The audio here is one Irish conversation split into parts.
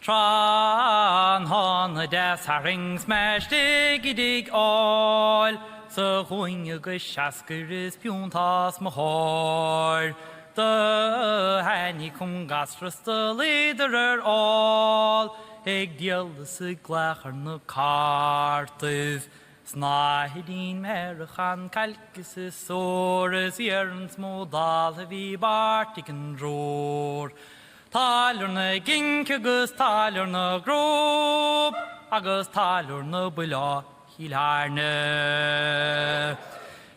Tran hana des herringsmestig I dig all, så hunge geschasker is pjuntas mahar. De henni kungas fruste liderer all, eg djelse glacherne kartes. Snahidin merchan kalkes sores jerns modal vi bartiken ror. Talerne ginkegus talerne grop, agus talerne bula hilarne.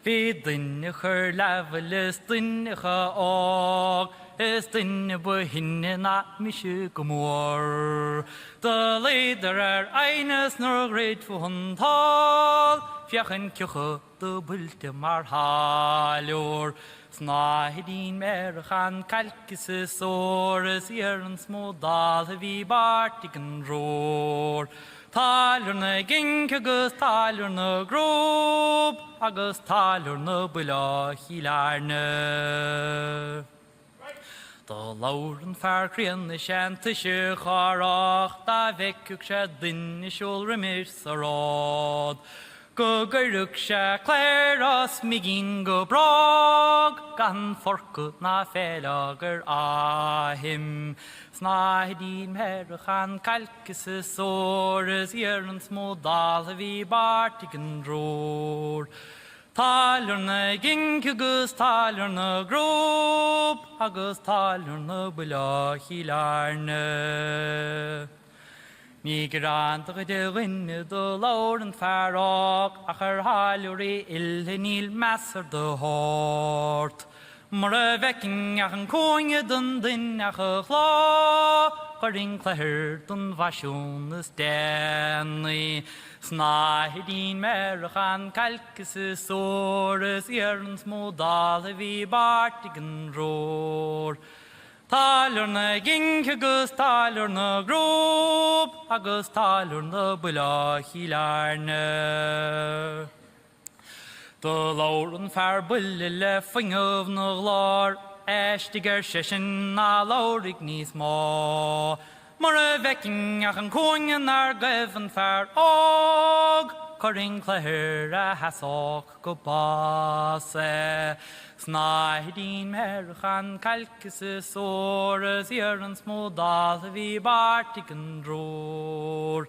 Vi dinne chur leveles dinne cha og, is dinne behinne na misje gomor. De leider eines nor great von tal, fjachen kjuche de bulte mar halor. Snahidin merchan kalkese sores jerns modal vi bartiken ror. Talerne ginkegus talerne grop, agus talerne bula hilarne. Da lauren farkrien kjente sjøkharach, da vekkuk seg dinne kjolre mirsarad. Guggeruk seg klæras migin go brag, gan forkut na felager ahim. Snahidin merchan kalkese sores jerns modal vi bartiken ror. Talerne ginkegus talerne grop, agus talerne bula hilarne. Migrant de rinne de lauren farok, acher haluri ilhenil masser de hort. Mare vekking achen konje den din ache chla, garing klaher den vasjones denni. Snahidin merchan kalkese sores jerns modal vi bartiken ror. Talerne ginkegus talerne grop, agus talerne bula hilarne. De lauren far bullele fingövner lar, estiger session na laurig nis ma. Mare vekking achen kongen geven far og, karing klaher hasok go base. Snahidin merchan kalkese sores jerns modal vi bartiken ror.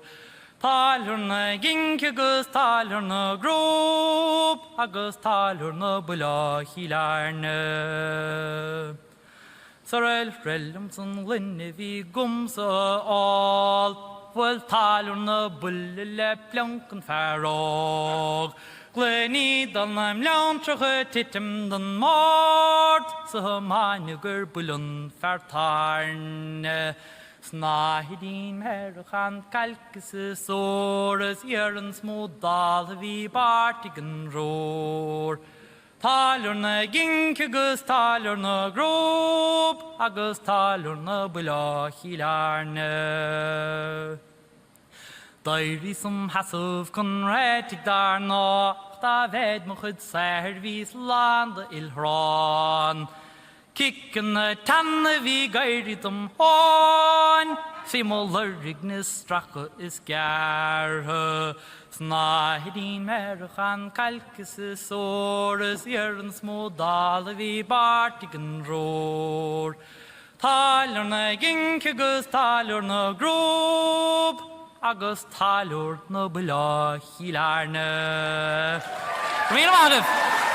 Talerne ginkegus talerne grop, agus talerne bula hilarne. Sorel frellumsen linne vi gomse all, vel talerne bulle planken farog. Gleni dalnam launtrige tittem den mord, så maniger bullen fartarne. Snahidin merchan kalkese sores jerns modal vi bartiken ror. Talerne ginkegus talerne grop, agus talerne bula hilarne. Dairi som hasov kon retig dar nå, da ved mo chud servis lande ilhran. Kikkene tanne vi geirit hån, Simol lurignis strakke is gærhe. Snahidin merchan kalkese sores jerns modal vi bartiken ror. Talerne ginkegus talerne grop, agus talerne bula hilarne. Kom igjen, Magnus!